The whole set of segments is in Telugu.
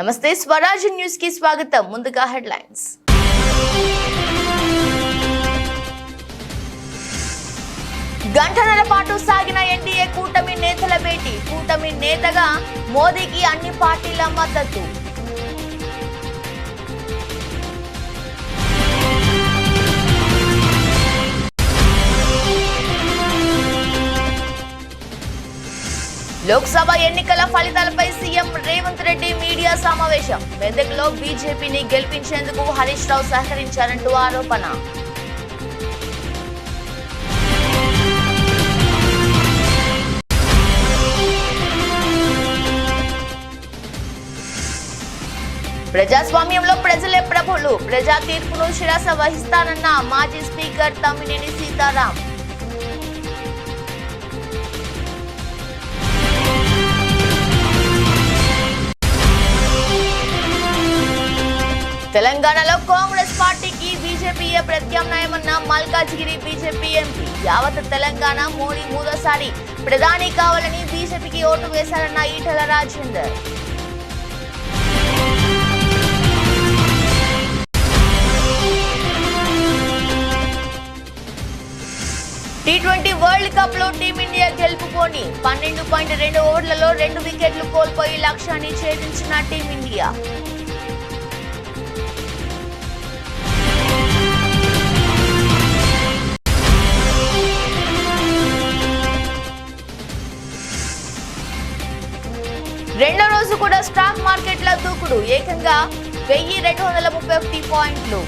నమస్తే స్వరాజ్ న్యూస్ కి స్వాగతం. ముందుగా హెడ్లైన్స్. గంటన్నర పాటు సాగిన ఎన్డీఏ కూటమి నేతల భేటీ. కూటమి నేతగా మోదీకి అన్ని పార్టీల మద్దతు. లోక్సభ ఎన్నికల ఫలితాలపై సీఎం రేవంత్ రెడ్డి మీడియా సమావేశం. మెదక్లో బీజేపీని గెలిపించేందుకు హరీష్ రావు సహకరించారంటూ ఆరోపణ. ప్రజాస్వామ్యంలో ప్రజలే ప్రభులు. ప్రజా తీర్పును శిరస వహిస్తానన్న మాజీ స్పీకర్ తమ్మినేని సీతారాం. తెలంగాణలో కాంగ్రెస్ పార్టీకి బీజేపీయే ప్రత్యామ్నాయమన్న మల్కాజ్గిరి బీజేపీ ఎంపీ. యావత్ తెలంగాణ మోడీ మూడోసారి ప్రధాని కావాలని బీజేపీకి ఓటు వేశారన్న ఈటెల రాజేందర్. టీ20 వరల్డ్ కప్ లో టీమిండియా గెలుపుకొని 12.2 ఓవర్లలో 2 వికెట్లు కోల్పోయి లక్ష్యాన్ని ఛేదించిన టీమిండియా. రెండో రోజు కూడా స్టాక్ మార్కెట్ల దూకుడు. ఏకంగా 1231 పాయింట్లు.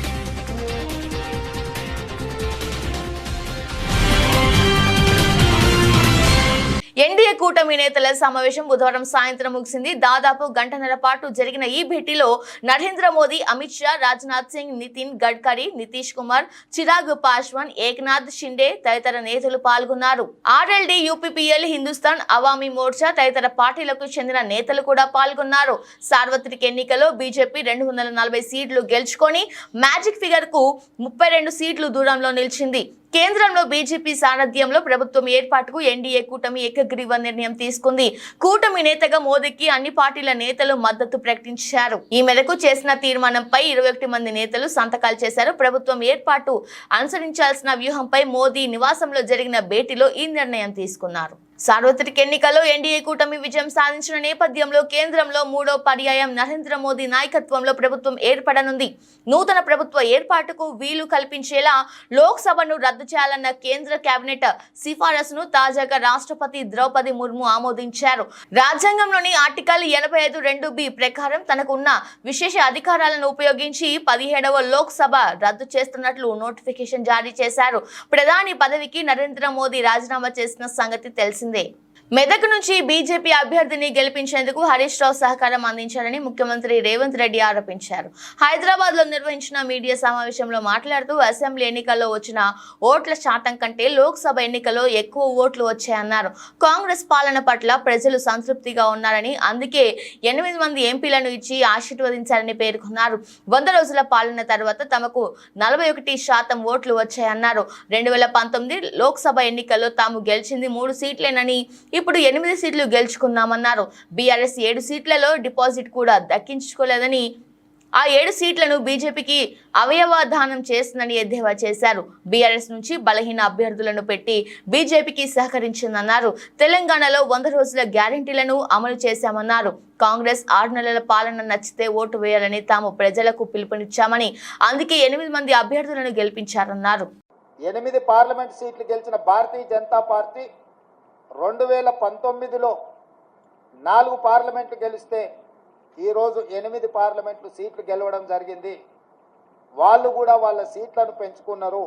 ఎన్డీఏ కూటమి నేతల సమావేశం బుధవారం సాయంత్రం ముగిసింది. దాదాపు గంటన్నర పాటు జరిగిన ఈ భేటీలో నరేంద్ర మోదీ, అమిత్ షా, రాజ్నాథ్ సింగ్, నితిన్ గడ్కరీ, నితీష్ కుమార్, చిరాగ్ పాస్వాన్, ఏక్నాథ్ షిండే తదితర నేతలు పాల్గొన్నారు. ఆర్ఎల్డీ, యూపీపీఎల్, హిందుస్థాన్ అవామీ మోర్చా తదితర పార్టీలకు చెందిన నేతలు కూడా పాల్గొన్నారు. సార్వత్రిక ఎన్నికల్లో బీజేపీ 240 సీట్లు గెలుచుకొని మ్యాజిక్ ఫిగర్ కు 32 సీట్లు దూరంలో నిలిచింది. కేంద్రంలో బీజేపీ సారథ్యంలో ప్రభుత్వం ఏర్పాటుకు ఎన్డీఏ కూటమి ఏకగ్రీవ నిర్ణయం తీసుకుంది. కూటమి నేతగా మోదీకి అన్ని పార్టీల నేతలు మద్దతు ప్రకటించారు. ఈ మేరకు చేసిన తీర్మానంపై 21 మంది నేతలు సంతకాలు చేశారు. ప్రభుత్వం ఏర్పాటు అనుసరించాల్సిన వ్యూహంపై మోదీ నివాసంలో జరిగిన భేటీలో ఈ నిర్ణయం తీసుకున్నారు. సార్వత్రిక ఎన్నికల్లో ఎన్డీఏ కూటమి విజయం సాధించిన నేపథ్యంలో కేంద్రంలో మూడో పర్యాయం నరేంద్ర మోదీ నాయకత్వంలో ప్రభుత్వం ఏర్పడనుంది. నూతన ప్రభుత్వ ఏర్పాటుకు వీలు కల్పించేలా లోక్సభను రద్దు చేయాలన్న కేంద్ర కేబినెట్ సిఫారసును తాజాగా రాష్ట్రపతి ద్రౌపది ముర్ము ఆమోదించారు. రాజ్యాంగంలోని ఆర్టికల్ 85(2)(b) ప్రకారం తనకున్న విశేష అధికారాలను ఉపయోగించి 17వ లోక్సభ రద్దు చేస్తున్నట్లు నోటిఫికేషన్ జారీ చేశారు. ప్రధాని పదవికి నరేంద్ర మోదీ రాజీనామా చేసిన సంగతి తెలిసిందే. మెదక్ నుంచి బీజేపీ అభ్యర్థిని గెలిపించేందుకు హరీష్ రావు సహకారం అందించారని ముఖ్యమంత్రి రేవంత్ రెడ్డి ఆరోపించారు. హైదరాబాద్ లో నిర్వహించిన మీడియా సమావేశంలో మాట్లాడుతూ అసెంబ్లీ ఎన్నికల్లో వచ్చిన ఓట్ల శాతం కంటే లోక్సభ ఎన్నికల్లో ఎక్కువ ఓట్లు వచ్చాయన్నారు. కాంగ్రెస్ పాలన పట్ల ప్రజలు సంతృప్తిగా ఉన్నారని, అందుకే 8 మంది ఎంపీలను ఇచ్చి ఆశీర్వదించారని పేర్కొన్నారు. 100 రోజుల పాలన తర్వాత తమకు 41% ఓట్లు వచ్చాయన్నారు. 2019 లోక్సభ ఎన్నికల్లో తాము గెలిచింది 3 సీట్లేనని, ఇప్పుడు 8 సీట్లు గెలుచుకున్నామన్నారు. బీఆర్ఎస్ 7 సీట్లలో డిపాజిట్ కూడా దక్కించుకోలేదని, ఆ 7 సీట్లను బీజేపీకి అవయవదానం చేస్తుందని ఎద్దేవా చేశారు. బీఆర్ఎస్ నుంచి బలహీన అభ్యర్థులను పెట్టి బీజేపీకి సహకరించిందన్నారు. తెలంగాణలో 100 రోజుల గ్యారెంటీలను అమలు చేశామన్నారు. కాంగ్రెస్ 6 నెలల పాలన నచ్చితే ఓటు వేయాలని తాము ప్రజలకు పిలుపునిచ్చామని, అందుకే 8 మంది అభ్యర్థులను గెలిపించారన్నారు. 8 పార్లమెంట్ సీట్లు గెలిచిన భారతీయ జనతా పార్టీ 2019లో 4 పార్లమెంట్లు గెలిస్తే ఈరోజు 8 పార్లమెంట్లు సీట్లు గెలవడం జరిగింది. వాళ్ళు కూడా వాళ్ళ సీట్లను పెంచుకున్నారు.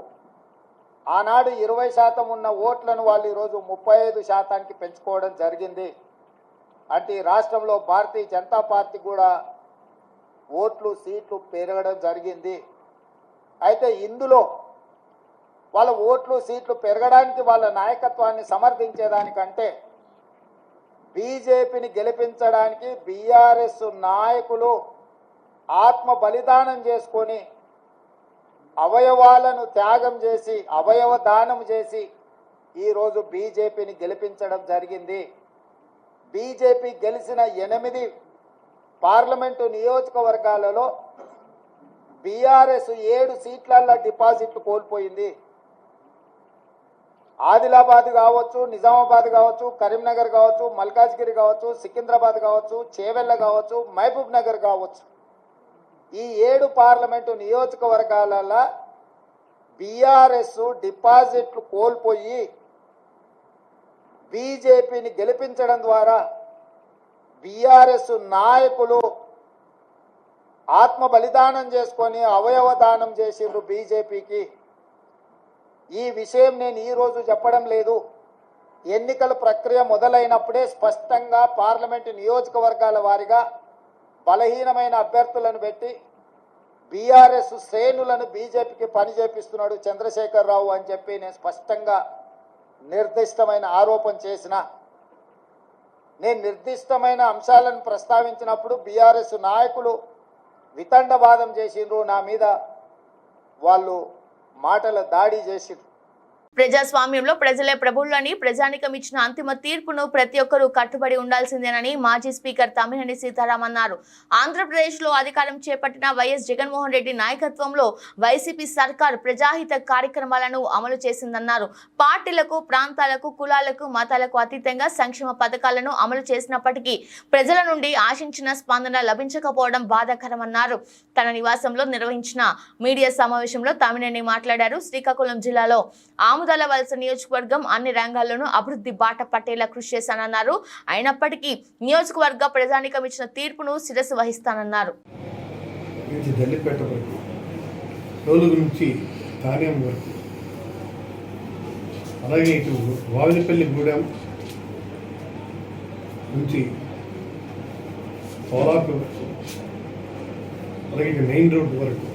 ఆనాడు 20% ఉన్న ఓట్లను వాళ్ళు ఈరోజు 35%కి పెంచుకోవడం జరిగింది. అంటే ఈ రాష్ట్రంలో భారతీయ జనతా పార్టీ కూడా ఓట్లు సీట్లు పెరగడం జరిగింది. అయితే ఇందులో వాళ్ళ ఓట్లు సీట్లు పెరగడానికి వాళ్ళ నాయకత్వాన్ని సమర్థించేదానికంటే బీజేపీని గెలిపించడానికి బీఆర్ఎస్ నాయకులు ఆత్మ బలిదానం చేసుకొని అవయవాలను త్యాగం చేసి అవయవ దానం చేసి ఈ రోజు బీజేపీని గెలిపించడం జరిగింది. బీజేపీ గెలిచిన 8 పార్లమెంటు నియోజకవర్గాలలో బీఆర్ఎస్ 7 సీట్లల్లో డిపాజిట్లు కోల్పోయింది. ఆదిలాబాద్ కావచ్చు, నిజామాబాద్ కావచ్చు, కరీంనగర్ కావచ్చు, మల్కాజ్గిరి కావచ్చు, సికింద్రాబాద్ కావచ్చు, చేవెళ్ళ కావచ్చు, మహబూబ్ నగర్ కావచ్చు, ఈ 7 పార్లమెంటు నియోజకవర్గాలలో బీఆర్ఎస్ డిపాజిట్లు కోల్పోయి బీజేపీని గెలిపించడం ద్వారా బీఆర్ఎస్ నాయకులు ఆత్మ బలిదానం చేసుకొని అవయవ దానం చేసిండ్రు బీజేపీకి. ఈ విషయం నేను ఈరోజు చెప్పడం లేదు. ఎన్నికల ప్రక్రియ మొదలైనప్పుడే స్పష్టంగా పార్లమెంటు నియోజకవర్గాల వారీగా బలహీనమైన అభ్యర్థులను పెట్టి బీఆర్ఎస్ శ్రేణులను బీజేపీకి పనిచేపిస్తున్నాడు చంద్రశేఖరరావు అని చెప్పి నేను స్పష్టంగా నిర్దిష్టమైన ఆరోపణ చేసిన. నేను నిర్దిష్టమైన అంశాలను ప్రస్తావించినప్పుడు బీఆర్ఎస్ నాయకులు వితండవాదం చేసిండ్రు, నా మీద వాళ్ళు మాటల దాడి చేసిండ్రు. ప్రజాస్వామ్యంలో ప్రజలే ప్రభువులని ప్రజానికం ఇచ్చిన అంతిమ తీర్పును ప్రతి ఒక్కరూ కట్టుబడి ఉండాల్సిందేనని మాజీ స్పీకర్ తమ్మినేని సీతారాం అన్నారు. ఆంధ్రప్రదేశ్లో అధికారం చేపట్టిన వైఎస్ జగన్మోహన్ రెడ్డి నాయకత్వంలో వైసీపీ సర్కార్ ప్రజాహిత కార్యక్రమాలను అమలు చేసిందన్నారు. పార్టీలకు, ప్రాంతాలకు, కులాలకు, మతాలకు అతీతంగా సంక్షేమ పథకాలను అమలు చేసినప్పటికీ ప్రజల నుండి ఆశించిన స్పందన లభించకపోవడం బాధాకరమన్నారు. తన నివాసంలో నిర్వహించిన మీడియా సమావేశంలో తమ్మినేని మాట్లాడారు. శ్రీకాకుళం జిల్లాలో ఆముదాల వలస నియోజకవర్గం అన్ని రంగాల్లోనూ అభివృద్ధి బాట పట్టేలా కృషి చేశానన్నారు. అయినప్పటికీ నియోజకవర్గ ప్రజానికం ఇచ్చిన తీర్పును శిరస్సు వహిస్తానన్నారు. అలాగే ఇటు వావిలిపల్లి గూడెం నుంచి పోలాకు, అలాగే ఇటు మెయిన్ రోడ్డు వరకు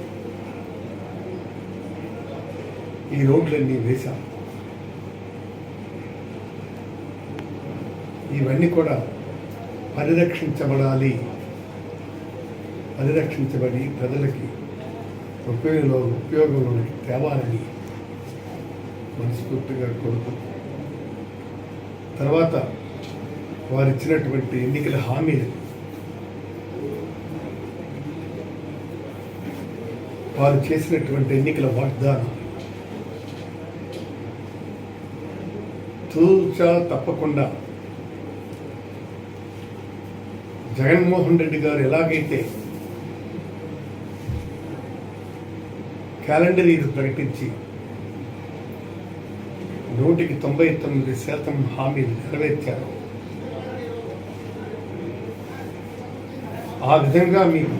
ఈ రోడ్లన్నీ వేశాం. ఇవన్నీ కూడా పరిరక్షించబడి ప్రజలకి ఉపయోగంలోకి తేవాలని మనస్ఫూర్తిగా కోరుతూ, తర్వాత వారు ఇచ్చినటువంటి ఎన్నికల హామీలు, వారు చేసినటువంటి ఎన్నికల వాగ్దానం తూచా తప్పకుండా జగన్మోహన్ రెడ్డి గారు ఎలాగైతే క్యాలెండర్ ఇయర్ ప్రకటించి 99% హామీలు నెరవేర్చారు, ఆ విధంగా మీరు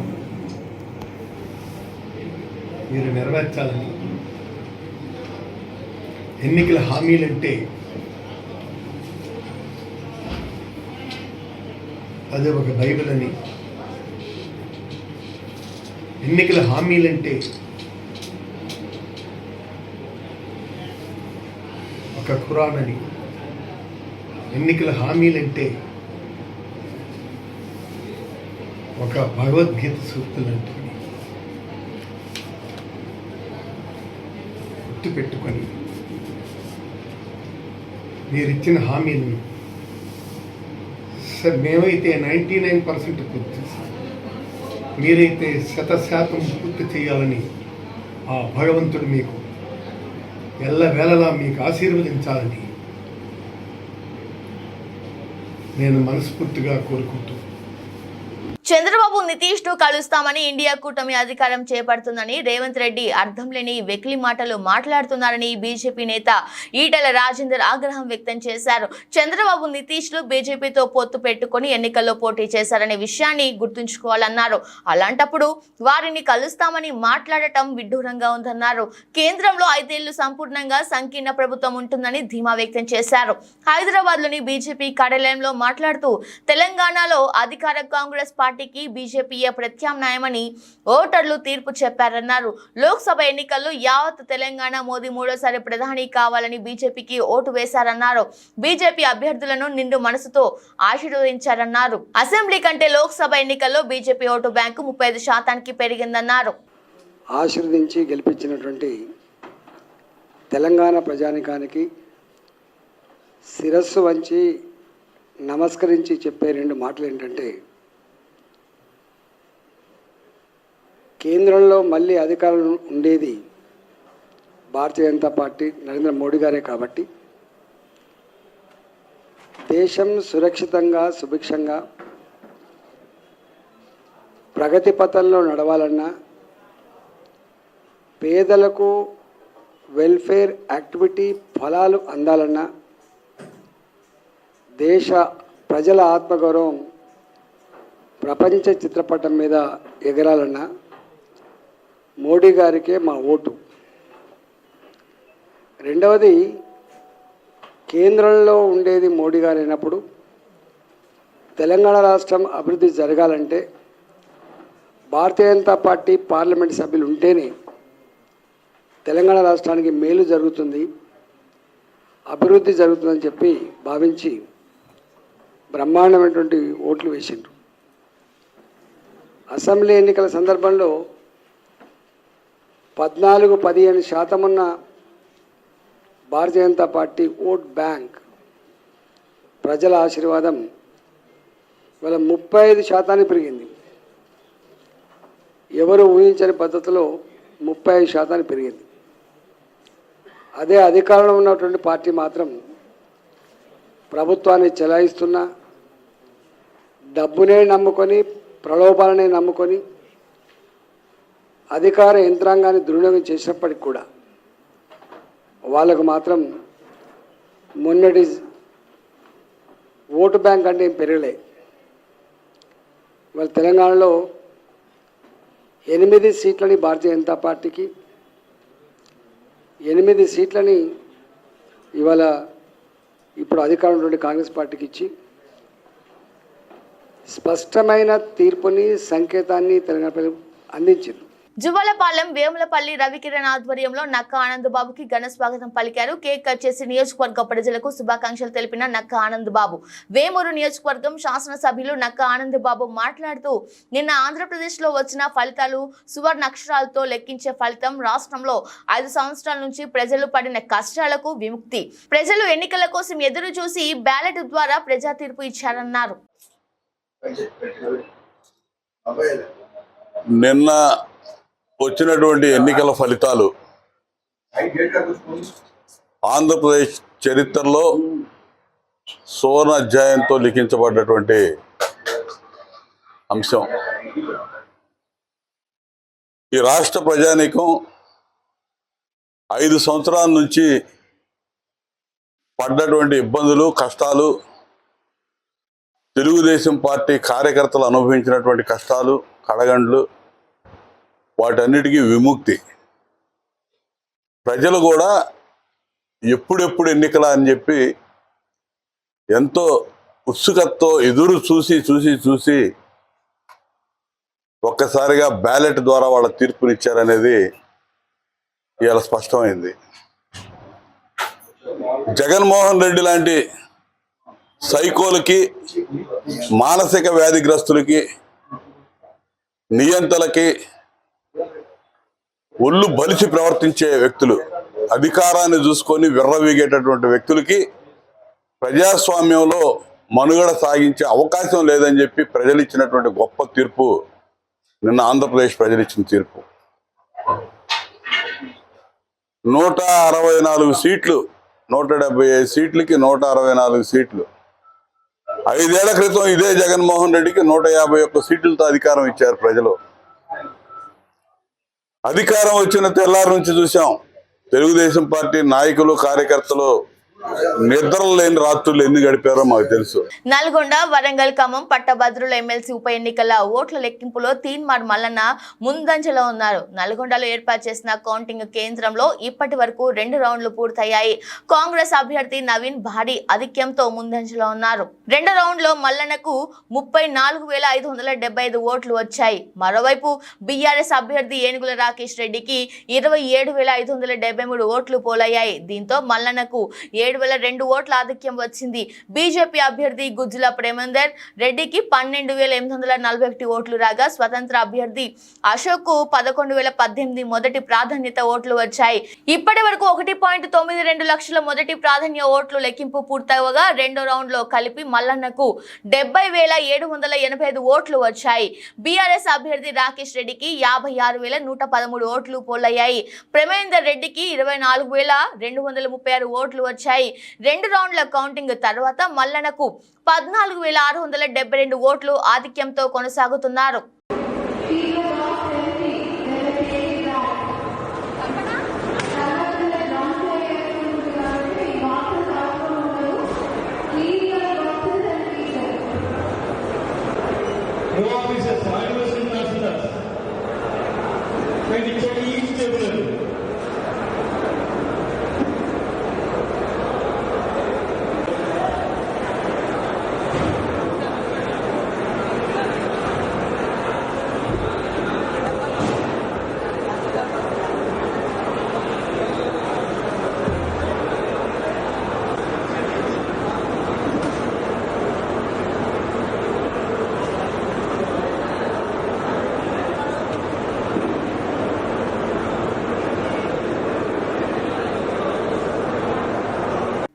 నెరవేర్చాలని. ఎన్నికల హామీలంటే అదే ఒక బైబిల్ అని, ఎన్నికల హామీలంటే ఒక ఖురాన్ అని, ఎన్నికల హామీలంటే ఒక భగవద్గీత సూక్తులంటే గుర్తుపెట్టుకొని మీరిచ్చిన హామీలను మేమైతే 99% పూర్తి చేస్తాం, మీరైతే 100% పూర్తి చేయాలని ఆ భగవంతుడు మీకు ఎల్లవేళలా మీకు ఆశీర్వదించాలని నేను మనస్ఫూర్తిగా కోరుకుంటూ, చంద్రబాబు నితీష్ ను కలుస్తామని ఇండియా కూటమి అధికారం చేపడుతుందని రేవంత్ రెడ్డి అర్థం లేని వెకిలి మాటలు మాట్లాడుతున్నారని బీజేపీ నేత ఈటెల రాజేందర్ ఆగ్రహం వ్యక్తం చేశారు. చంద్రబాబు నితీష్ లు బీజేపీతో పొత్తు పెట్టుకుని ఎన్నికల్లో పోటీ చేశారనే విషయాన్ని గుర్తుంచుకోవాలన్నారు. అలాంటప్పుడు వారిని కలుస్తామని మాట్లాడటం విడ్డూరంగా ఉందన్నారు. కేంద్రంలో 5 ఏళ్లు సంపూర్ణంగా సంకీర్ణ ప్రభుత్వం ఉంటుందని ధీమా వ్యక్తం చేశారు. హైదరాబాద్ లోని బీజేపీ కార్యాలయంలో మాట్లాడుతూ తెలంగాణలో అధికార కాంగ్రెస్ పార్టీకి బీజేపీయే ప్రత్యామ్నాయమని ఓటర్లు తీర్పు చెప్పారన్నారు. లోక్సభ ఎన్నికల్లో యావత్ తెలంగాణ మోదీ 3వ ప్రధాని కావాలని బీజేపీకి ఓటు వేశారన్నారు. బీజేపీ అభ్యర్థులను నిండు మనసుతో ఆశీర్వదించారన్నారు. అసెంబ్లీ కంటే లోక్సభ ఎన్నికల్లో బీజేపీ ఓటు బ్యాంకు 35% పెరిగిందన్నారు. ఆశీర్వదించి గెలిపించినటువంటి తెలంగాణ ప్రజానికానికి శిరస్సు వంచి నమస్కరించి చెప్పే 2 మాటలు ఏంటంటే, కేంద్రంలో మళ్ళీ అధికారం ఉండేది భారతీయ జనతా పార్టీ నరేంద్ర మోడీ గారే కాబట్టి దేశం సురక్షితంగా సుభిక్షంగా ప్రగతి పథంలో నడవాలన్నా పేదలకు వెల్ఫేర్ యాక్టివిటీ ఫలాలు అందాలన్నా దేశ ప్రజల ఆత్మగౌరవం ప్రపంచ చిత్రపటం మీద ఎగరాలన్నా మోడీ గారికే మా ఓటు. రెండవది, కేంద్రంలో ఉండేది మోడీ గారు అయినప్పుడు తెలంగాణ రాష్ట్రం అభివృద్ధి జరగాలంటే భారతీయ జనతా పార్టీ పార్లమెంట్ సభ్యులు ఉంటేనే తెలంగాణ రాష్ట్రానికి మేలు జరుగుతుంది, అభివృద్ధి జరుగుతుందని చెప్పి భావించి బ్రహ్మాండమైనటువంటి ఓట్లు వేసిండ్రు. అసెంబ్లీ ఎన్నికల సందర్భంలో 14-15% ఉన్న Bharatiya Janata party vote bank ప్రజల ఆశీర్వాదం ఇవాళ 35% పెరిగింది. ఎవరు ఊహించని పద్ధతిలో 35% పెరిగింది. అదే అధికారంలో ఉన్నటువంటి పార్టీ మాత్రం ప్రభుత్వాన్ని చెలాయిస్తున్న డబ్బునే నమ్ముకొని ప్రలోభాలనే నమ్ముకొని అధికార యంత్రాంగాన్ని దుర్వినియోగం చేసినప్పటికి కూడా వాళ్ళకు మాత్రం మొన్నటి ఓటు బ్యాంక్ అంటే ఏం పెరగలే. వాళ్ళ తెలంగాణలో 8 సీట్లని భారతీయ జనతా పార్టీకి, 8 సీట్లని ఇవాళ ఇప్పుడు అధికారంలో ఉండే కాంగ్రెస్ పార్టీకి ఇచ్చి స్పష్టమైన తీర్పుని సంకేతాన్ని తెలంగాణ ప్రజలకు అందించారు. జువ్వలపాలెం వేములపల్లి రవికిరణ్ ఆధ్వర్యంలో నక్క ఆనందబాబుకి ఘన స్వాగతం పలికారు. కేక్ కట్ చేసి నియోజకవర్గ ప్రజలకు శుభాకాంక్షలు తెలిపిన నక్క ఆనందబాబు. వేమూరు నియోజకవర్గం శాసనసభ్యులు నక్క ఆనందబాబు మాట్లాడుతూ, నిన్న ఆంధ్రప్రదేశ్ లో వచ్చిన ఫలితాలు సువర్ణాక్షరాలతో లెక్కించే ఫలితం రాష్ట్రంలో 5 సంవత్సరాల నుంచి ప్రజలు పడిన కష్టాలకు విముక్తి. ప్రజలు ఎన్నికల కోసం ఎదురు చూసి బ్యాలెట్ ద్వారా ప్రజా తీర్పు ఇచ్చారన్నారు. నిన్న వచ్చినటువంటి ఎన్నికల ఫలితాలు ఆంధ్రప్రదేశ్ చరిత్రలో సువర్ణ అధ్యాయంతో లిఖించబడ్డటువంటి అంశం. ఈ రాష్ట్ర ప్రజానీకం 5 సంవత్సరాల నుంచి పడ్డటువంటి ఇబ్బందులు, కష్టాలు, తెలుగుదేశం పార్టీ కార్యకర్తలు అనుభవించినటువంటి కష్టాలు, కడగండ్లు, వాటన్నిటికీ విముక్తి. ప్రజలు కూడా ఎప్పుడెప్పుడు ఎన్నికల అని చెప్పి ఎంతో ఉత్సుకతతో ఎదురు చూసి ఒక్కసారిగా బ్యాలెట్ ద్వారా వాళ్ళ తీర్పునిచ్చారనేది ఇవాళ స్పష్టమైంది. జగన్మోహన్ రెడ్డి లాంటి సైకోలకి, మానసిక వ్యాధిగ్రస్తులకి, నియంతలకి, ఒళ్ళు బలిసి ప్రవర్తించే వ్యక్తులు, అధికారాన్ని చూసుకొని విర్రవీగేటటువంటి వ్యక్తులకి ప్రజాస్వామ్యంలో మనుగడ సాగించే అవకాశం లేదని చెప్పి ప్రజలు ఇచ్చినటువంటి గొప్ప తీర్పు నిన్న ఆంధ్రప్రదేశ్ ప్రజలు ఇచ్చిన తీర్పు. 164 సీట్లు, 175 సీట్లకి 164 సీట్లు. 5 ఏళ్ల క్రితం ఇదే జగన్మోహన్ రెడ్డికి 151 సీట్లతో అధికారం ఇచ్చారు ప్రజలు. అధికారం వచ్చిన తెల్లారి నుంచి చూసాం తెలుగుదేశం పార్టీ నాయకులు, కార్యకర్తలు నిద్రలు లేని రాత్రులు ఎన్ని గడిపారో మాకు తెలుసు. నల్గొండ, వరంగల్, ఖమ్మం పట్టభద్రుల ఎమ్మెల్సీ ఉప ఎన్నికల ఓట్ల లెక్కింపులో తీన్మార్ మల్లన్న ముందంజలో ఉన్నారు. నల్గొండలో ఏర్పాటు చేసిన కౌంటింగ్ కేంద్రంలో ఇప్పటి వరకు 2 రౌండ్లు పూర్తయ్యాయి. కాంగ్రెస్ అభ్యర్థి నవీన్ భారీ ఆధిక్యంతో ముందంజలో ఉన్నారు. 2 రౌండ్లో మల్లన్నకు 34,575 ఓట్లు వచ్చాయి. మరోవైపు బీఆర్ఎస్ అభ్యర్థి ఏనుగుల రాకేష్ రెడ్డికి 27,573 ఓట్లు పోలయ్యాయి. దీంతో మల్లన్నకు 7 7,002 ఓట్ల ఆధిక్యం వచ్చింది. బీజేపీ అభ్యర్థి గుజ్జుల ప్రేమేందర్ రెడ్డికి 12,841 ఓట్లు రాగా స్వతంత్ర అభ్యర్థి అశోక్ కు 11,018 మొదటి ప్రాధాన్యత ఓట్లు వచ్చాయి. ఇప్పటి వరకు 1.92 లక్షల మొదటి ప్రాధాన్య ఓట్లు లెక్కింపు పూర్తవగా రెండో రౌండ్ లో కలిపి మల్లన్నకు 70,785 ఓట్లు వచ్చాయి. బీఆర్ఎస్ అభ్యర్థి రాకేష్ రెడ్డికి 56,113 ఓట్లు పోలయ్యాయి. ప్రేమేందర్ రెడ్డికి 24,236 ఓట్లు వచ్చాయి. రెండు రౌండ్ల కౌంటింగ్ తర్వాత మల్లన్నకు 14,672 ఓట్లు ఆధిక్యంతో కొనసాగుతున్నారు.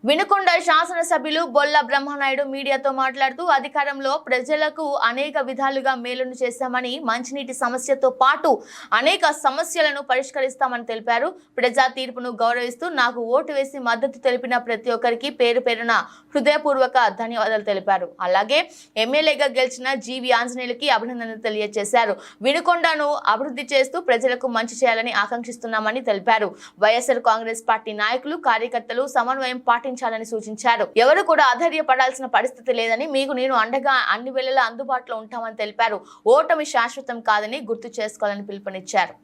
వినుకొండ శాసనసభ్యులు బొల్ల బ్రహ్మనాయుడు మీడియాతో మాట్లాడుతూ అధికారంలో ప్రజలకు అనేక విధాలుగా మేలును చేశామని, మంచినీటి సమస్యతో పాటు అనేక సమస్యలను పరిష్కరిస్తామని తెలిపారు. ప్రజా తీర్పును గౌరవిస్తూ నాకు ఓటు వేసి మద్దతు తెలిపిన ప్రతి ఒక్కరికి పేరు పేరున హృదయపూర్వక ధన్యవాదాలు తెలిపారు. అలాగే ఎమ్మెల్యేగా గెలిచిన జీవి ఆంజనేయులకి అభినందనలు తెలియజేశారు. వినుకొండను అభివృద్ధి చేస్తూ ప్రజలకు మంచి చేయాలని ఆకాంక్షిస్తున్నామని తెలిపారు. వైఎస్ఆర్ కాంగ్రెస్ పార్టీ నాయకులు, కార్యకర్తలు సమన్వయం పాటించాలని సూచించారు. ఎవరు కూడా అధైర్యపడాల్సిన పరిస్థితి లేదని, మీకు నేను అండగా అన్ని వేళలా అందుబాటులో ఉంటామని తెలిపారు. ఓటమి శాశ్వతం కాదని గుర్తు చేసుకోవాలని పిలుపునిచ్చారు.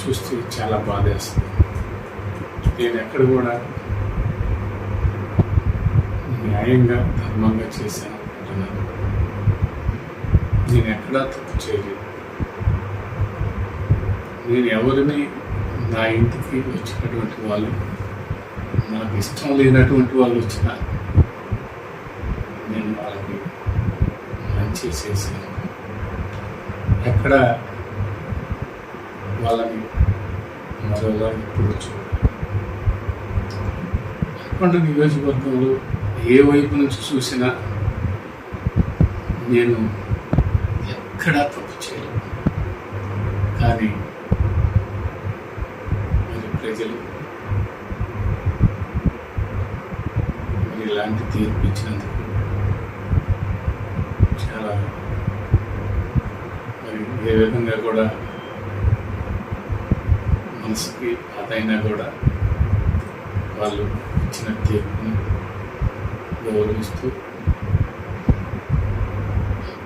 చూస్తే చాలా బాధేస్తుంది. నేను ఎక్కడ కూడా న్యాయంగా, ధర్మంగా చేశాను అంటున్నాను. నేను ఎక్కడా తప్పు చేయలేదు. నేను ఎవరిని నా ఇంటికి వచ్చినటువంటి వాళ్ళు, నాకు ఇష్టం లేనటువంటి వాళ్ళు వచ్చినా నేను వాళ్ళకి మంచి చేశాను. ఎక్కడ వాళ్ళని మరోలా ఇప్పుడు చూడాలి. వినుకొండ నియోజకవర్గంలో ఏ వైపు నుంచి చూసినా నేను ఎక్కడా తప్పు చేయలేదు. కానీ మరి ప్రజలు మరి ఇలాంటి తీర్పు ఇచ్చినందుకు చాలా మరి ఏ విధంగా కూడా మనసుకి అదైనా కూడా వాళ్ళు ఇచ్చిన తీర్పుని గౌరవిస్తూ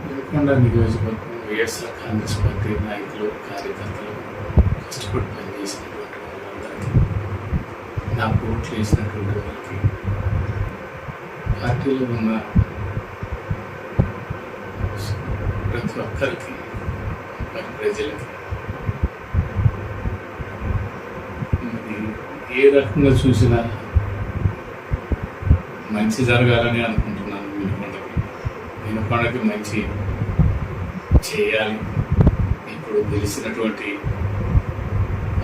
వినుకొండ నియోజకవర్గం వైఎస్ఆర్ కాంగ్రెస్ పార్టీ నాయకులు, కార్యకర్తలు కష్టపడి పనిచేసినటువంటి వాళ్ళందరికీ, నాకు ఓట్లు వేసినటువంటి వాళ్ళకి, పార్టీలో ఉన్న ప్రతి ఒక్కరికి, మరి ప్రజలకి ఏ రకంగా చూసినా మంచి జరగాలని అనుకుంటున్నాను. వినుకొండకి మంచి చేయాలి. ఇప్పుడు గెలిచినటువంటి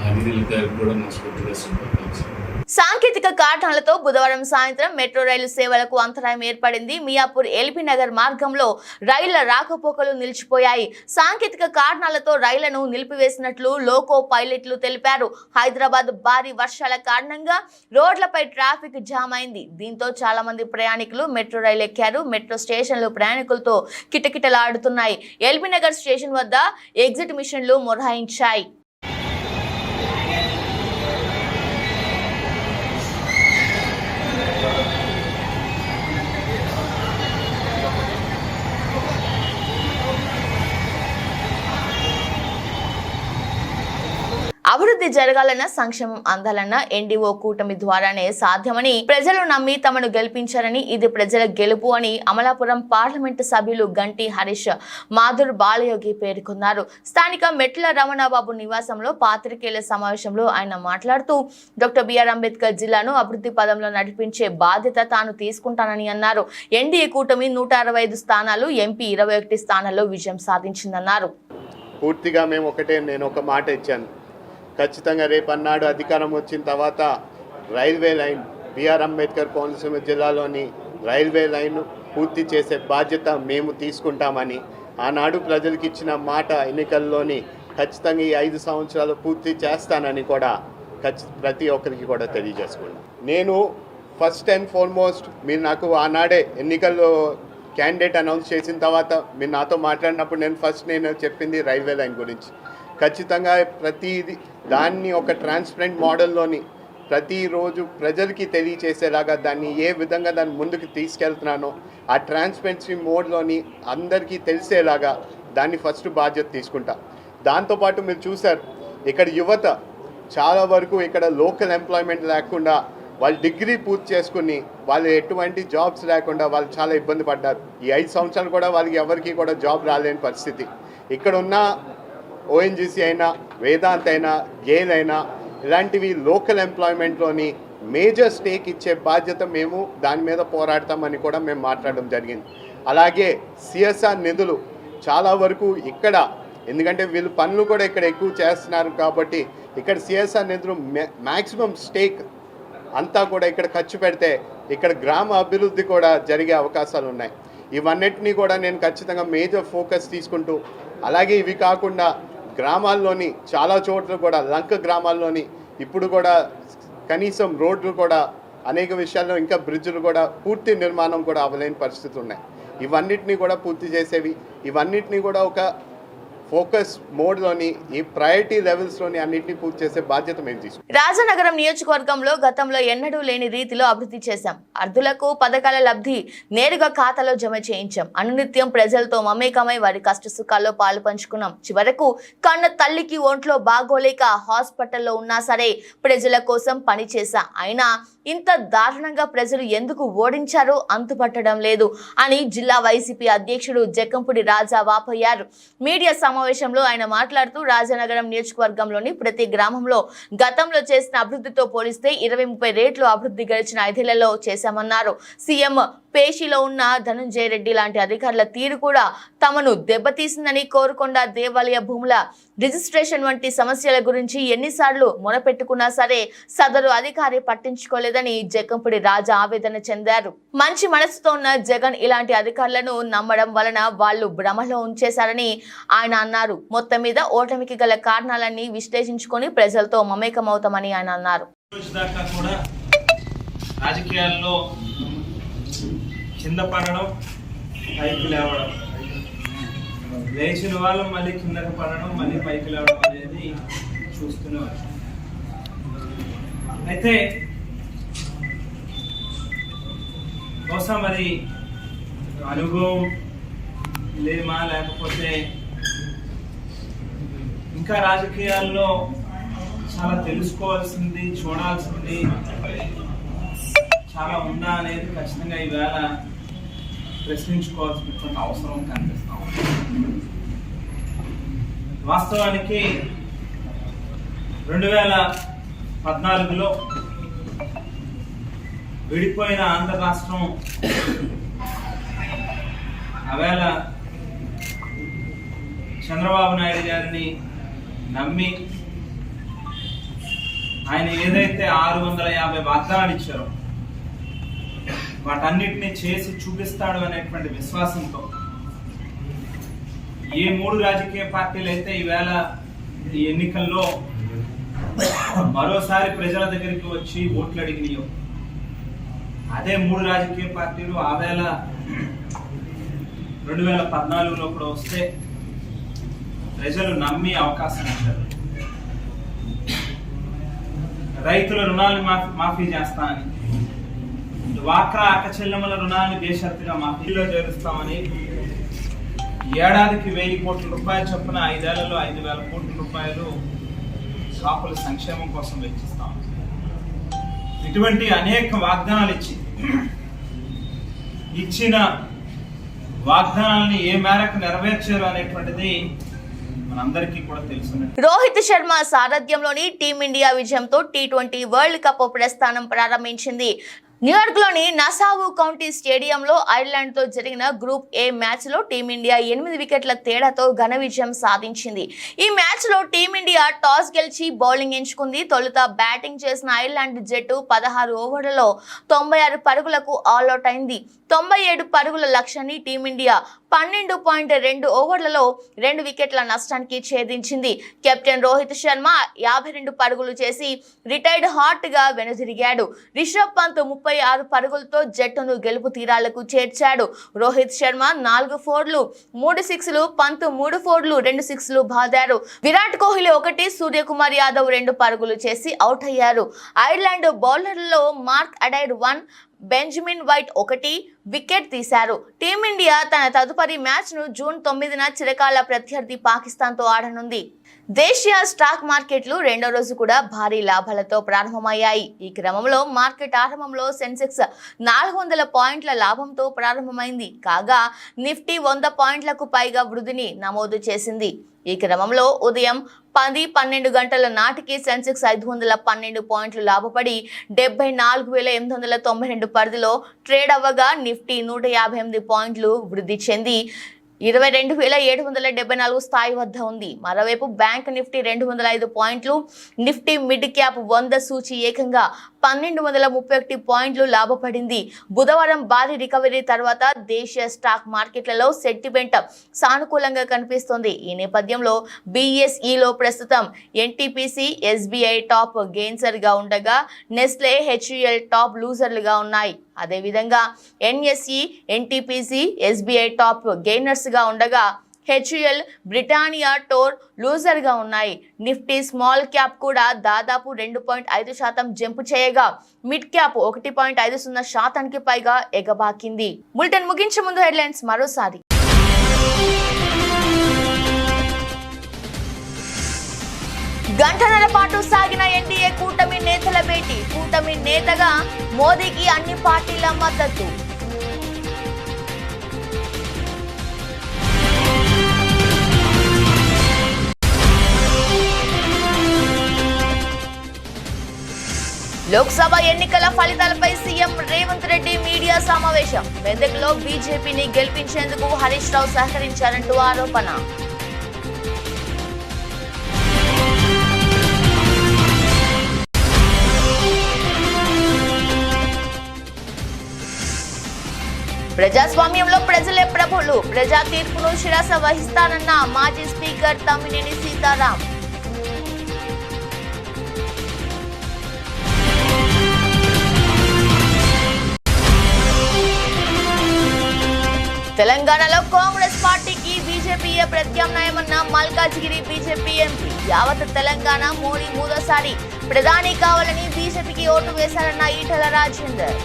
ఆంజనేయులు గారికి కూడా మనస్ఫూర్తిగా శుభాకాంక్షలు. సాంకేతిక కారణాలతో బుధవారం సాయంత్రం మెట్రో రైలు సేవలకు అంతరాయం ఏర్పడింది. మియాపూర్ ఎల్బీ నగర్ మార్గంలో రైళ్ల రాకపోకలు నిలిచిపోయాయి. సాంకేతిక కారణాలతో రైళ్లను నిలిపివేసినట్లు లోకో పైలట్లు తెలిపారు. హైదరాబాద్ భారీ వర్షాల కారణంగా రోడ్లపై ట్రాఫిక్ జామ్ అయింది. దీంతో చాలా మంది ప్రయాణికులు మెట్రో రైలు ఎక్కారు. మెట్రో స్టేషన్లు ప్రయాణికులతో కిటకిటలాడుతున్నాయి. ఎల్బీ నగర్ స్టేషన్ వద్ద ఎగ్జిట్ మిషన్లు మొరాయించాయి. అభివృద్ధి జరగాలన్న, సంక్షేమం అందాలన్న ఎన్డీఓ కూటమి ద్వారానే సాధ్యమని, ప్రజలు నమ్మి తమను గెలిపించారని, ఇది ప్రజల గెలుపు అని అమలాపురం పార్లమెంటు సభ్యులు గంటి హరీష్ మాధుర్ బాలయోగి పేర్కొన్నారు. స్థానిక మెట్ల రమణబాబు నివాసంలో పాత్రికేయుల సమావేశంలో ఆయన మాట్లాడుతూ డాక్టర్ బిఆర్ అంబేద్కర్ జిల్లాను అభివృద్ధి పదంలో నడిపించే బాధ్యత తాను తీసుకుంటానని అన్నారు. ఎన్డీఏ కూటమి 165 స్థానాలు, ఎంపీ 21 స్థానాల్లో విజయం సాధించిందన్నారు. పూర్తిగా నేను ఒక మాట ఇచ్చాను. ఖచ్చితంగా రేపన్నాడు అధికారం వచ్చిన తర్వాత రైల్వే లైన్, బిఆర్ అంబేద్కర్ కోనసీమ జిల్లాలోని రైల్వే లైన్ పూర్తి చేసే బాధ్యత మేము తీసుకుంటామని ఆనాడు ప్రజలకు ఇచ్చిన మాట ఎన్నికల్లోని ఖచ్చితంగా ఈ 5 సంవత్సరాలు పూర్తి చేస్తానని కూడా ప్రతి ఒక్కరికి కూడా తెలియజేసుకున్నాను. నేను ఫస్ట్ అండ్ ఫార్మోస్ట్ మీరు నాకు ఆనాడే ఎన్నికల్లో క్యాండిడేట్ అనౌన్స్ చేసిన తర్వాత మీరు నాతో మాట్లాడినప్పుడు నేను చెప్పింది రైల్వే లైన్ గురించి. ఖచ్చితంగా ప్రతిదీ దాన్ని ఒక ట్రాన్స్పరెంట్ మోడల్లోని ప్రతిరోజు ప్రజలకి తెలియచేసేలాగా దాన్ని ఏ విధంగా దాన్ని ముందుకు తీసుకెళ్తున్నానో ఆ ట్రాన్స్పరెన్సీ మోడ్లోని అందరికీ తెలిసేలాగా దాన్ని ఫస్ట్ బాధ్యత తీసుకుంటా. దాంతోపాటు మీరు చూసారు ఇక్కడ యువత చాలా వరకు ఇక్కడ లోకల్ ఎంప్లాయ్మెంట్ లేకుండా వాళ్ళు డిగ్రీ పూర్తి చేసుకుని వాళ్ళు ఎటువంటి జాబ్స్ లేకుండా వాళ్ళు చాలా ఇబ్బంది పడ్డారు. ఈ 5 సంవత్సరాలు కూడా వాళ్ళకి ఎవరికి కూడా జాబ్ రాలేని పరిస్థితి. ఇక్కడ ఉన్న ఓఎన్జీసీ అయినా, వేదాంత్ అయినా, గేల్ అయినా ఇలాంటివి లోకల్ ఎంప్లాయ్మెంట్లోని మేజర్ స్టేక్ ఇచ్చే బాధ్యత మేము దాని మీద పోరాడతామని కూడా మేము మాట్లాడడం జరిగింది. అలాగే సిఎస్ఆర్ నిధులు చాలా వరకు ఇక్కడ, ఎందుకంటే వీళ్ళు పనులు కూడా ఇక్కడ ఎక్కువ చేస్తున్నారు కాబట్టి ఇక్కడ సిఎస్ఆర్ నిధులు మ్యాక్సిమం స్టేక్ అంతా కూడా ఇక్కడ ఖర్చు పెడితే ఇక్కడ గ్రామ అభివృద్ధి కూడా జరిగే అవకాశాలు ఉన్నాయి. ఇవన్నిటినీ కూడా నేను ఖచ్చితంగా మేజర్ ఫోకస్ తీసుకుంటూ, అలాగే ఇవి కాకుండా గ్రామాల్లోని చాలా చోట్ల కూడా లంక గ్రామాల్లోని ఇప్పుడు కూడా కనీసం రోడ్లు కూడా అనేక విషయాల్లో ఇంకా బ్రిడ్జ్లు కూడా పూర్తి నిర్మాణం కూడా అవ్వలేని పరిస్థితులు ఉన్నాయి. ఇవన్నిటినీ కూడా పూర్తి చేసేవి, ఇవన్నిటినీ కూడా ఒక ఫోకస్ మోడ్లోని ఈ ప్రయారిటీ లెవెల్స్లోని అన్నింటినీ పూర్తి చేసే బాధ్యత మేము తీసుకుంటాం. రాజనగరం నియోజకవర్గంలో గతంలో ఎన్నడూ లేని రీతిలో అభివృద్ధి చేశాం. అర్ధులకు పథకాల లబ్ధి నేరుగా ఖాతాలో జమ చేయించాం. అనునిత్యం ప్రజలతో మమేకమై వారి కష్ట సుఖాల్లో పాలు పంచుకున్నాం. చివరకు కన్న తల్లికి ఒంట్లో బాగోలేక హాస్పిటల్లో ఉన్నా సరే ప్రజల కోసం పనిచేశా. అయినా ఇంత దారుణంగా ప్రజలు ఎందుకు ఓడించారో అంతుపట్టడం లేదు అని జిల్లా వైసీపీ అధ్యక్షుడు జక్కంపూడి రాజా వాపోయారు. మీడియా సమావేశంలో ఆయన మాట్లాడుతూ రాజనగరం నియోజకవర్గంలోని ప్రతి గ్రామంలో గతంలో చేసిన అభివృద్ధితో పోలిస్తే 20-30 రెట్లు అభివృద్ధి గడిచిన 5 ఏళ్లలో చేశామన్నారు. సీఎం పేషిలో ఉన్న ధనంజయ రెడ్డి లాంటి అధికారుల తీరు కూడా తమను దెబ్బతీసిందని, కోరుకొండ దేవాలయ భూముల రిజిస్ట్రేషన్ వంటి సమస్యల గురించి ఎన్నిసార్లు మొరపెట్టుకున్నా సరే సదరు అధికారి పట్టించుకోలేదని జక్కంపూడి రాజా ఆవేదన చెందారు. మంచి మనసుతో ఉన్న జగన్ ఇలాంటి అధికారులను నమ్మడం వలన వాళ్ళు భ్రమలో ఉంచేశారని ఆయన అన్నారు. మొత్తం మీద ఓటమికి గల కారణాలన్నీ విశ్లేషించుకొని ప్రజలతో మమేకమవుతామని ఆయన అన్నారు. రాజకీయాల్లో కింద పడడం, పైకి లేవడం, లేచిన వాళ్ళు మళ్ళీ కిందకి పడడం, మళ్ళీ పైకి లేవడం అనేది చూస్తూనే వచ్చాం. అయితే బహుశా మరి అనుభవం లేమా, లేకపోతే ఇంకా రాజకీయాల్లో చాలా తెలుసుకోవాల్సింది, చూడాల్సింది చాలా ఉందా అనేది ఖచ్చితంగా ఈవేళ ప్రశ్నించుకోవాల్సినటువంటి అవసరం కనిపిస్తాం. వాస్తవానికి 2014లో విడిపోయిన ఆంధ్ర రాష్ట్రం ఆవేళ చంద్రబాబు నాయుడు గారిని నమ్మి ఆయన ఏదైతే 650 వాగ్దానాలు ఇచ్చారో వాటన్నిటిని చేసి చూపిస్తాడు అనేటువంటి విశ్వాసంతో ఏ 3 రాజకీయ పార్టీలు అయితే ఈవేళ ఈ ఎన్నికల్లో మరోసారి ప్రజల దగ్గరికి వచ్చి ఓట్లు అడిగినాయో అదే 3 రాజకీయ పార్టీలు ఆవేళ 2014లో కూడా వస్తే ప్రజలు నమ్మి అవకాశం ఇచ్చారు. రైతుల రుణాలను మాఫీ చేస్తా అని, డ్వాక్రా అక్క చెల్లెమ్మల రుణాలను బేషరతుగా మాఫీలో చేరుస్తామని, ఏడాదికి 1000 కోట్ల రూపాయలు చొప్పున 5 ఏళ్లలో 5,000 కోట్ల రూపాయలు కాపుల సంక్షేమం కోసం వెచ్చిస్తాం. ఇటువంటి అనేక వాగ్దానాలు ఇచ్చిన వాగ్దానాలని ఏ మేరకు నెరవేర్చారు అనేటువంటిది మనందరికీ కూడా తెలుసు. రోహిత్ శర్మ సారథ్యంలోని టీమిండియా విజయంతో T20 వరల్డ్ కప్ ప్రస్థానం ప్రారంభించింది. న్యూయార్క్ లోని నసావు కౌంటీ స్టేడియంలో ఐర్లాండ్ తో జరిగిన గ్రూప్ ఏ మ్యాచ్ లో టీమిండియా 8 వికెట్ల తేడాతో ఘన విజయం సాధించింది. ఈ మ్యాచ్ లో టీమిండియా టాస్ గెలిచి బౌలింగ్ ఎంచుకుంది. తొలుత బ్యాటింగ్ చేసిన ఐర్లాండ్ జట్టు 16 ఓవర్లలో 96 పరుగులకు ఆల్అౌట్ అయింది. 97 పరుగుల లక్ష్యాన్ని టీమిండియా 12.2 ఓవర్లలో 2 వికెట్ల నష్టానికి ఛేదించింది. కెప్టెన్ రోహిత్ శర్మ 52 పరుగులు చేసి రిటైర్డ్ హాట్ గా వెనుదిరిగాడు. రిషబ్ పంత్ 36 పరుగులతో జట్టును గెలుపు తీరాలకు చేర్చాడు. రోహిత్ శర్మ 4 ఫోర్లు 3 సిక్స్లు, పంత్ 3 ఫోర్లు 2 సిక్స్లు బాదారు. విరాట్ కోహ్లీ 1, సూర్యకుమార్ యాదవ్ 2 పరుగులు చేసి అవుట్ అయ్యారు. ఐర్లాండ్ బౌలర్లలో మార్క్ అడైర్ 1, బెంజమిన్ వైట్ 1 వికెట్ తీశారు. టీమిండియా తన తదుపరి మ్యాచ్ ను జూన్ 9న చిరకాల ప్రత్యర్థి పాకిస్తాన్ తో ఆడనుంది. దేశీయ స్టాక్ మార్కెట్లు రెండో రోజు కూడా భారీ లాభాలతో ప్రారంభమయ్యాయి. ఈ క్రమంలో మార్కెట్ ఆరంభంలో సెన్సెక్స్ 400 పాయింట్ల లాభంతో ప్రారంభమైంది. కాగా నిఫ్టీ 100 పాయింట్లకు పైగా వృద్ధిని నమోదు చేసింది. ఈ క్రమంలో ఉదయం 10-12 గంటల నాటికి సెన్సెక్స్ 512 పాయింట్లు లాభపడి 74,892 పరిధిలో ట్రేడ్ అవ్వగా నిఫ్టీ 158 పాయింట్లు వృద్ధి చెంది 22,774 స్థాయి వద్ద ఉంది. మరోవైపు బ్యాంక్ నిఫ్టీ 205 పాయింట్లు, నిఫ్టీ మిడ్ క్యాప్ 100 సూచి ఏకంగా 1231 పాయింట్లు లాభపడింది. బుధవారం భారీ రికవరీ తర్వాత దేశీయ స్టాక్ మార్కెట్లలో సెంటిమెంట్ సానుకూలంగా కనిపిస్తోంది. ఈ నేపథ్యంలో BSEలో ప్రస్తుతం NTPC, SBI టాప్ గెయిన్సర్ గా ఉండగా నెస్లే, HUL టాప్ లూజర్లుగా ఉన్నాయి. అదేవిధంగా NSE, NTPC, SBI top gainers గా ఉండగా HUL, బ్రిటానియా టోర్ లూజర్ గా ఉన్నాయి. నిఫ్టీ స్మాల్ క్యాప్ కూడా దాదాపు 2.5% జంప్ చేయగా మిడ్ క్యాప్ 1.50% పైగా ఎగబాకింది. బులెటిన్ ముగించే ముందు హెడ్లైన్స్ మరోసారి. గంటన్నర పాటు సాగిన ఎన్డీఏ కూటమి నేతల భేటీ. కూటమి నేతగా మోదీకి అన్ని పార్టీల మద్దతు. లోక్సభ ఎన్నికల ఫలితాలపై సీఎం రేవంత్ రెడ్డి మీడియా సమావేశం. మెదక్లో బీజేపీని గెలిపించేందుకు హరీష్ రావు సహకరించారంటూ ఆరోపణ. ప్రజాస్వామ్యంలో ప్రజలే ప్రభులు. ప్రజా తీర్పును శిరస వహిస్తానన్న మాజీ స్పీకర్ తమ్మినేని సీతారాం. తెలంగాణలో కాంగ్రెస్ పార్టీకి బీజేపీయే ప్రత్యామ్నాయమన్న మల్కాజ్గిరి బీజేపీ ఎంపీ. యావత్ తెలంగాణ మోడీ మూడోసారి ప్రధాని కావాలని బీజేపీకి ఓటు వేశారన్న Eatala Rajender.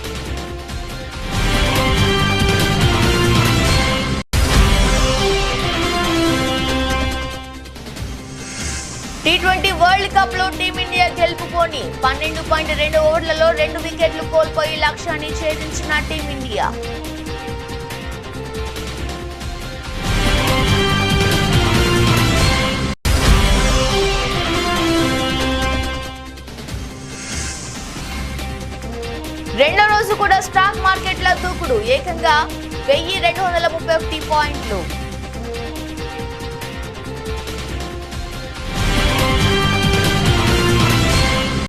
T20 world cup లో టీమిండియా గెలుపుకొని 12.2 ఓవర్లలో 2 వికెట్లు కోల్పోయి లక్ష్యాన్ని ఛేదించిన టీమిండియా. రెండో రోజు కూడా స్టాక్ మార్కెట్ల దూకుడు. ఏకంగా 1231 పాయింట్లు.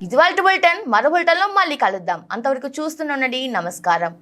ఇది వాళ్ళ బులెటిన్. మరో బులెటిన్లో మళ్ళీ కలుద్దాం. అంతవరకు చూస్తూనే ఉండండి. నమస్కారం.